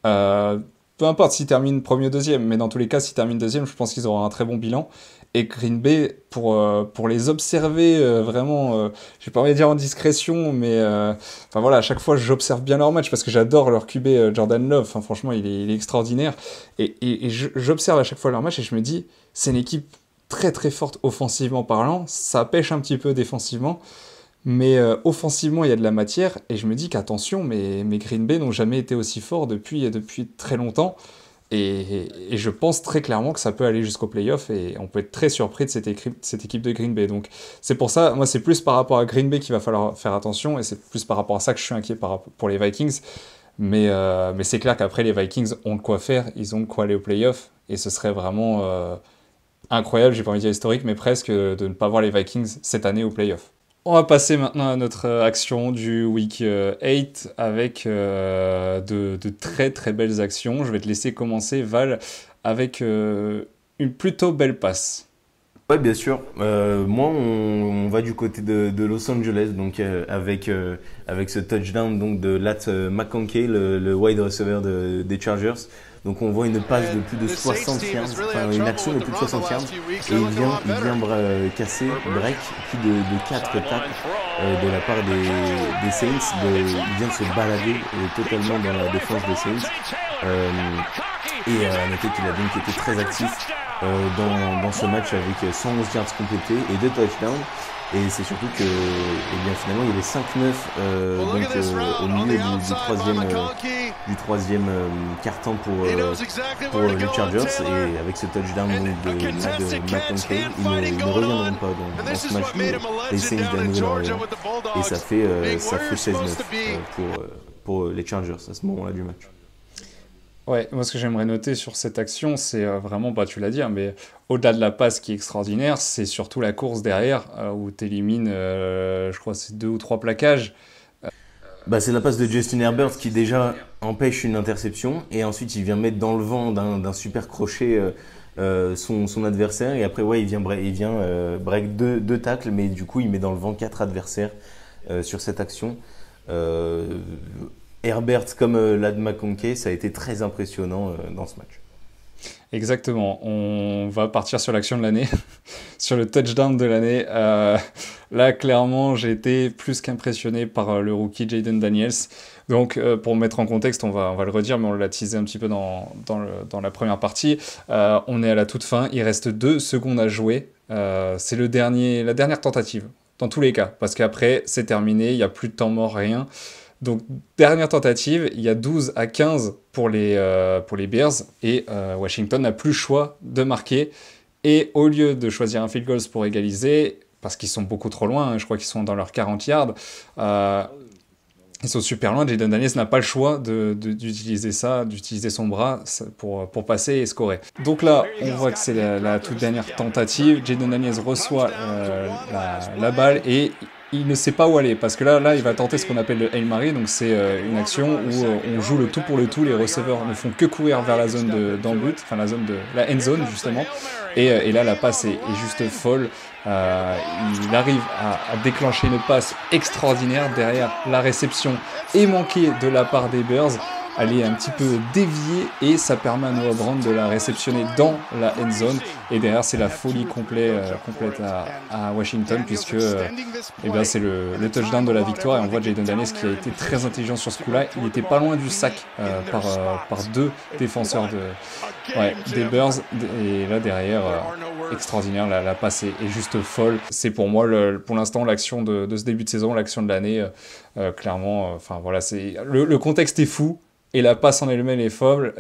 Peu importe s'ils terminent premier ou deuxième, mais dans tous les cas, s'ils terminent deuxième, je pense qu'ils auront un très bon bilan. Et Green Bay, pour les observer vraiment, j'ai pas envie de dire en discrétion, mais voilà, à chaque fois, j'observe bien leur match parce que j'adore leur QB Jordan Love. Enfin, franchement, il est extraordinaire. Et j'observe à chaque fois leur match et je me dis, c'est une équipe très très forte offensivement parlant. Ça pêche un petit peu défensivement. Mais offensivement, il y a de la matière, et je me dis qu'attention, mais Green Bay n'ont jamais été aussi forts depuis très longtemps, et je pense très clairement que ça peut aller jusqu'au playoff, et on peut être très surpris de cette équipe de Green Bay. Donc c'est pour ça, moi c'est plus par rapport à Green Bay qu'il va falloir faire attention, et c'est plus par rapport à ça que je suis inquiet pour les Vikings. Mais c'est clair qu'après les Vikings ont de quoi faire, ils ont de quoi aller au playoff, et ce serait vraiment incroyable, j'ai pas envie de dire historique, mais presque de ne pas voir les Vikings cette année au playoff. On va passer maintenant à notre action du Week 8 avec de très très belles actions. Je vais te laisser commencer, Val, avec une plutôt belle passe. Ouais, bien sûr. Moi, on va du côté de Los Angeles, donc avec ce touchdown donc de Lat McConkey, le wide receiver des Chargers. Donc on voit une passe de plus de 60 yards, enfin une action de plus de 60 yards, et il vient casser, break, plus de 4 tacles de la part des Saints. Il vient de se balader totalement dans la défense des Saints. Et à noter qu'il a donc été très actif dans ce match avec 111 yards complétés et 2 touchdowns. Et c'est surtout que finalement il y avait 5-9 au milieu du troisième quart-temps pour les Chargers, et avec ce touchdown de McConkey, ils ne reviendront pas dans ce match les Saints de la Nouvelle-Orléans, et ça fait 16-9 pour les Chargers à ce moment-là du match. Ouais, moi ce que j'aimerais noter sur cette action, c'est vraiment, tu l'as dit, hein, mais au-delà de la passe qui est extraordinaire, c'est surtout la course derrière, où tu élimines, je crois, c'est 2 ou 3 plaquages. C'est la passe de Justin Herbert qui déjà empêche une interception, et ensuite il vient mettre dans le vent d'un super crochet son adversaire, et après il vient break 2 tacles, mais du coup il met dans le vent 4 adversaires sur cette action. Herbert comme Ladd McConkey, ça a été très impressionnant dans ce match. Exactement. On va partir sur l'action de l'année, sur le touchdown de l'année. Là, clairement, j'ai été plus qu'impressionné par le rookie Jayden Daniels. Donc, pour mettre en contexte, on va le redire, mais on l'a teasé un petit peu dans la première partie. On est à la toute fin, il reste 2 secondes à jouer. C'est la dernière tentative, dans tous les cas, parce qu'après, c'est terminé, il n'y a plus de temps mort, rien. Donc, dernière tentative, il y a 12-15 pour les Bears et Washington n'a plus le choix de marquer. Et au lieu de choisir un field goal pour égaliser, parce qu'ils sont beaucoup trop loin, hein, je crois qu'ils sont dans leurs 40 yards, ils sont super loin. Jayden Daniels n'a pas le choix d'utiliser ça, d'utiliser son bras pour passer et scorer. Donc là, on voit que c'est la toute dernière tentative. Jayden Daniels reçoit la balle et il ne sait pas où aller parce que là il va tenter ce qu'on appelle le Hail Mary, donc c'est une action où on joue le tout pour le tout, les receveurs ne font que courir vers la zone d'en-but, enfin la zone de la end zone justement, et là la passe est juste folle. Il arrive à déclencher une passe extraordinaire derrière la réception est manquée de la part des Bears. Elle est un petit peu déviée et ça permet à Noah Brown de la réceptionner dans la end zone. Et derrière, c'est la folie complète à Washington puisque c'est le touchdown de la victoire. Et on voit Jayden Daniels qui a été très intelligent sur ce coup-là. Il n'était pas loin du sac par 2 défenseurs des Bears. Et là, derrière, extraordinaire, la passe est juste folle. C'est pour moi, pour l'instant, l'action de ce début de saison, l'action de l'année. Clairement, le contexte est fou. Et la passe en elle-même est folle,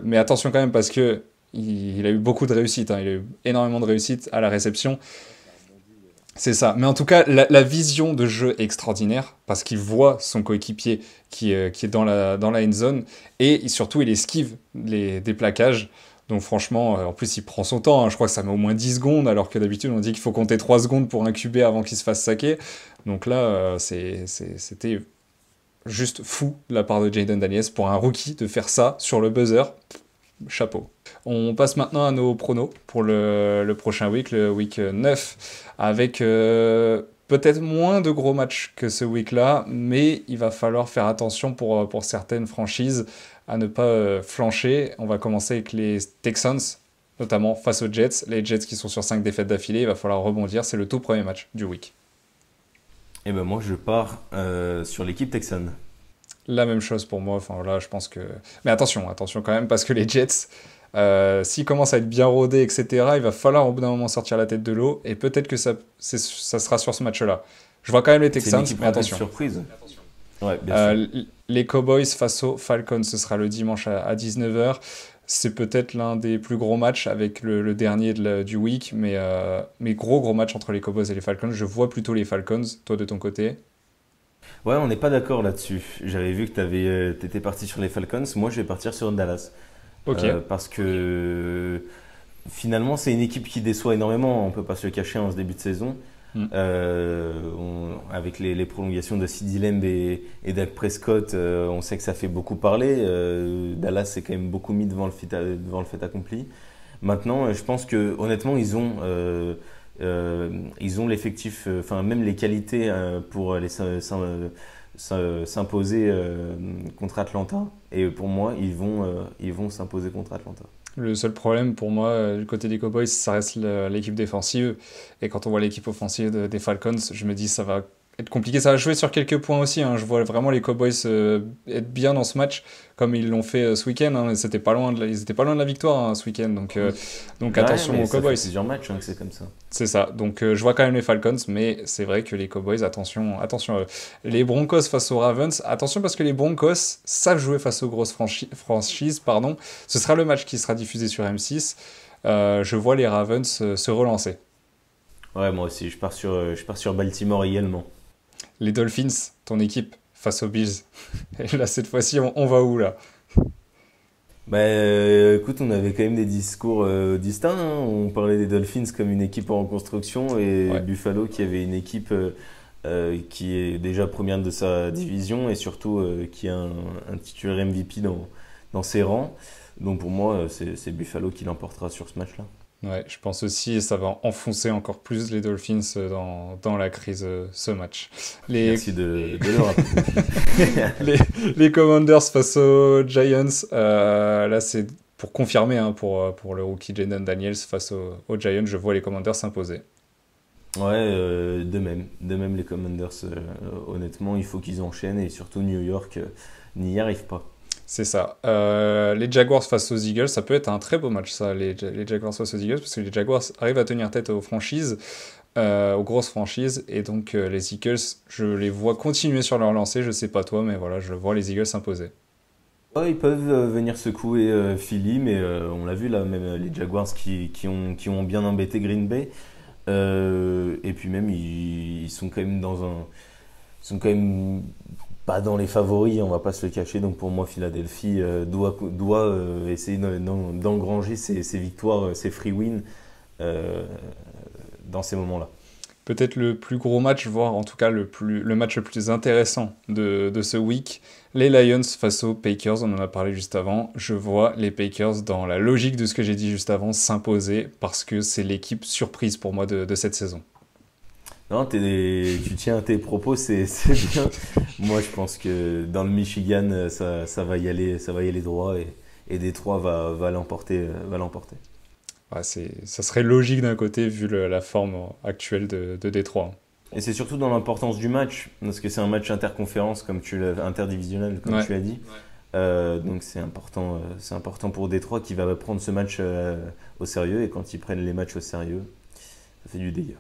mais attention quand même parce que il a eu beaucoup de réussite, hein, il a eu énormément de réussite à la réception. C'est ça. Mais en tout cas, la vision de jeu est extraordinaire parce qu'il voit son coéquipier qui est dans la end zone et surtout il esquive des plaquages. Donc franchement, en plus il prend son temps, hein. Je crois que ça met au moins 10 secondes alors que d'habitude on dit qu'il faut compter 3 secondes pour un QB avant qu'il se fasse saquer. Donc là, c'était juste fou de la part de Jayden Daniels pour un rookie de faire ça sur le buzzer. Chapeau. On passe maintenant à nos pronos pour le prochain week, le week 9, avec peut-être moins de gros matchs que ce week-là, mais il va falloir faire attention pour certaines franchises à ne pas flancher. On va commencer avec les Texans, notamment face aux Jets. Les Jets qui sont sur 5 défaites d'affilée, il va falloir rebondir. C'est le tout premier match du week. Et ben moi je pars sur l'équipe texane. La même chose pour moi, enfin là je pense que... Mais attention quand même, parce que les Jets, s'ils commencent à être bien rodés, etc., il va falloir au bout d'un moment sortir la tête de l'eau, et peut-être que ça sera sur ce match-là. Je vois quand même les Texans, mais attention. Surprise. Ouais, bien sûr. Les Cowboys face aux Falcons, ce sera le dimanche à 19h. C'est peut-être l'un des plus gros matchs avec le dernier du week, mais gros match entre les Cowboys et les Falcons. Je vois plutôt les Falcons, toi de ton côté. Ouais, on n'est pas d'accord là-dessus. J'avais vu que tu étais parti sur les Falcons. Moi, je vais partir sur Dallas. Ok. Parce que finalement, c'est une équipe qui déçoit énormément. On ne peut pas se le cacher en ce début de saison. Avec les prolongations de CeeDee Lamb et Dak Prescott, on sait que ça fait beaucoup parler. Dallas s'est quand même beaucoup mis devant le fait accompli. Maintenant, je pense que honnêtement, ils ont l'effectif, enfin même les qualités pour aller s'imposer contre Atlanta. Et pour moi, ils vont s'imposer contre Atlanta. Le seul problème pour moi, du côté des Cowboys, ça reste l'équipe défensive. Et quand on voit l'équipe offensive des Falcons, je me dis ça va être compliqué. Ça va jouer sur quelques points aussi, hein. Je vois vraiment les Cowboys être bien dans ce match, comme ils l'ont fait ce week-end, hein. Ils étaient pas loin de la victoire, hein, ce week-end. Donc attention aux Cowboys. C'est plusieurs matchs, hein, que c'est comme ça. C'est ça. Donc je vois quand même les Falcons, mais c'est vrai que les Cowboys, attention à eux. Les Broncos face aux Ravens, attention parce que les Broncos savent jouer face aux grosses franchises. Ce sera le match qui sera diffusé sur M6. Je vois les Ravens se relancer. Ouais, moi aussi, je pars sur Baltimore également. Les Dolphins, ton équipe, face aux Bills. Et là, cette fois-ci, on va où, là? Écoute, on avait quand même des discours distincts, hein. On parlait des Dolphins comme une équipe en reconstruction et Buffalo qui avait une équipe qui est déjà première de sa division et surtout qui a un titulaire MVP dans ses rangs. Donc pour moi, c'est Buffalo qui l'emportera sur ce match-là. Ouais, je pense aussi, et ça va enfoncer encore plus les Dolphins dans la crise, ce match. Merci de le rappeler. les Commanders face aux Giants, là c'est pour confirmer hein, pour le rookie Jaden Daniels face aux Giants, je vois les Commanders s'imposer. Ouais, de même les Commanders, honnêtement, il faut qu'ils enchaînent et surtout New York n'y arrive pas. C'est ça. Les Jaguars face aux Eagles, ça peut être un très beau match, ça, les Jaguars face aux Eagles, parce que les Jaguars arrivent à tenir tête aux franchises, aux grosses franchises, et donc les Eagles, je les vois continuer sur leur lancée, je sais pas toi, mais voilà, je vois les Eagles s'imposer. Ouais, ils peuvent venir secouer Philly, mais on l'a vu là, même les Jaguars qui ont bien embêté Green Bay. Et puis même, ils sont quand même ils sont quand même pas dans les favoris, on va pas se le cacher. Donc pour moi, Philadelphie doit essayer d'engranger ses victoires, ses free wins euh, dans ces moments-là. Peut-être le plus gros match, voire en tout cas le match le plus intéressant de ce week, les Lions face aux Packers, on en a parlé juste avant. Je vois les Packers, dans la logique de ce que j'ai dit juste avant, s'imposer parce que c'est l'équipe surprise pour moi de cette saison. Non, tu tiens à tes propos, c'est bien. Moi, je pense que dans le Michigan, ça va y aller droit et Détroit va l'emporter, va l'emporter. Ouais, ça serait logique d'un côté vu la forme actuelle de Détroit. Et c'est surtout dans l'importance du match, parce que c'est un match interconférence, interdivisionnel, comme Ouais. tu l'as dit. Donc c'est important pour Détroit qui va prendre ce match au sérieux. Et quand ils prennent les matchs au sérieux, ça fait du dégât.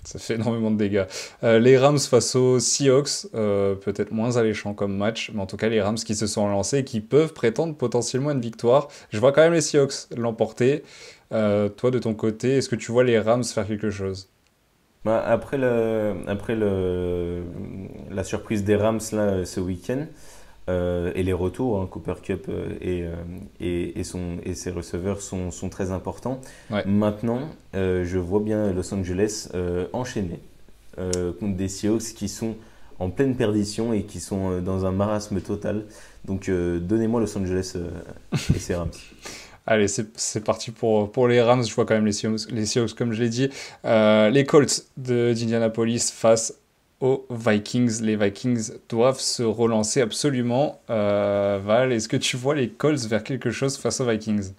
Ça fait énormément de dégâts. Les Rams face aux Seahawks, peut-être moins alléchant comme match, mais en tout cas les Rams qui se sont lancés et qui peuvent prétendre potentiellement une victoire. Je vois quand même les Seahawks l'emporter. Toi de ton côté, est-ce que tu vois les Rams faire quelque chose? Bah, la surprise des Rams là, ce week-end et les retours, hein, Cooper Kupp et ses receveurs sont très importants. Ouais. Maintenant, je vois bien Los Angeles enchaîner contre des Seahawks qui sont en pleine perdition et qui sont dans un marasme total. Donc, donnez-moi Los Angeles et ses Rams. Allez, c'est parti pour les Rams. Je vois quand même les Seahawks comme je l'ai dit. Les Colts d'Indianapolis face aux Vikings. Les Vikings doivent se relancer absolument. Val, est-ce que tu vois les Colts vers quelque chose face aux Vikings?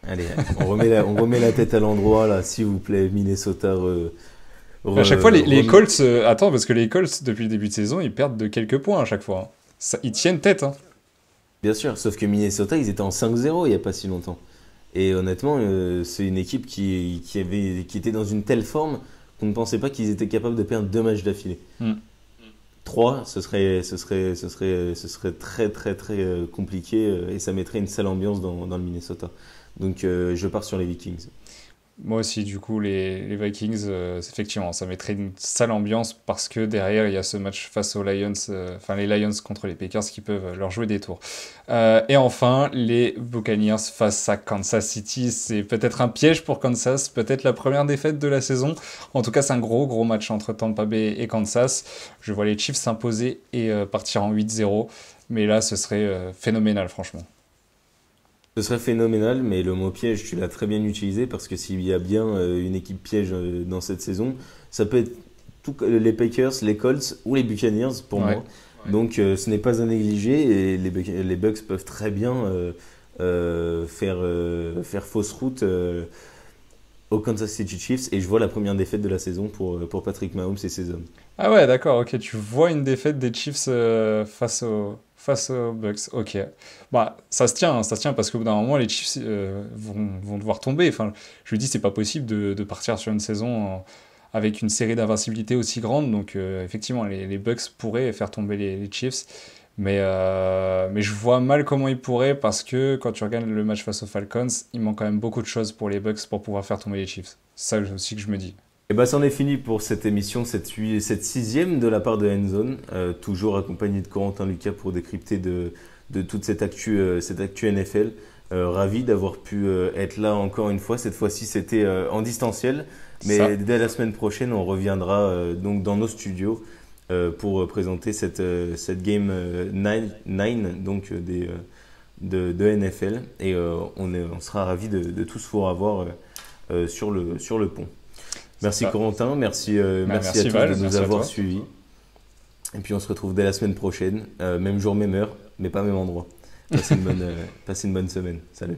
Allez, on remet la tête à l'endroit, là, s'il vous plaît, Minnesota. À chaque fois, les Colts... attends, parce que les Colts, depuis le début de saison, ils perdent de quelques points à chaque fois. Ils tiennent tête. Hein. Bien sûr, sauf que Minnesota, ils étaient en 5-0 il n'y a pas si longtemps. Et honnêtement, c'est une équipe qui était dans une telle forme qu'on ne pensait pas qu'ils étaient capables de perdre 2 matchs d'affilée. Hmm. 3, ce serait très très très compliqué et ça mettrait une sale ambiance dans le Minnesota. Donc je pars sur les Vikings. Moi aussi, du coup, les Vikings, effectivement, ça mettrait une sale ambiance parce que derrière, il y a ce match face aux Lions, enfin les Lions contre les Packers qui peuvent leur jouer des tours. Et enfin, les Buccaneers face à Kansas City. C'est peut-être un piège pour Kansas, peut-être la première défaite de la saison. En tout cas, c'est un gros match entre Tampa Bay et Kansas. Je vois les Chiefs s'imposer et partir en 8-0. Mais là, ce serait phénoménal, franchement. Ce serait phénoménal, mais le mot piège, tu l'as très bien utilisé parce que s'il y a bien une équipe piège dans cette saison, ça peut être les Packers, les Colts ou les Buccaneers pour Ouais. moi. Donc ce n'est pas à négliger et les Bucks peuvent très bien faire fausse route aux Kansas City Chiefs et je vois la première défaite de la saison pour Patrick Mahomes et ses hommes. Ah ouais, d'accord, ok, tu vois une défaite des Chiefs face aux Bucks, ok. Bah, ça se tient parce qu'au bout d'un moment, les Chiefs vont devoir tomber. Enfin, je lui dis, c'est pas possible de partir sur une saison avec une série d'invincibilité aussi grande. Donc, effectivement, les Bucks pourraient faire tomber les Chiefs. Mais je vois mal comment ils pourraient parce que quand tu regardes le match face aux Falcons, il manque quand même beaucoup de choses pour les Bucks pour pouvoir faire tomber les Chiefs. C'est ça aussi que je me dis. Et bah c'en est fini pour cette émission, cette sixième de la part de Endzone, toujours accompagné de Corentin Lucas pour décrypter de toute cette actu NFL. Ravi d'avoir pu être là encore une fois. Cette fois-ci, c'était en distanciel, mais Ça. dès la semaine prochaine, on reviendra donc dans nos studios pour présenter cette game 9 donc de NFL et on sera ravis de tous vous revoir sur le pont. Merci Ça. Corentin, merci Merci à tous Val, de nous merci à avoir toi. suivis. Et puis on se retrouve dès la semaine prochaine, même jour, même heure, mais pas même endroit. Passez une bonne semaine. Salut.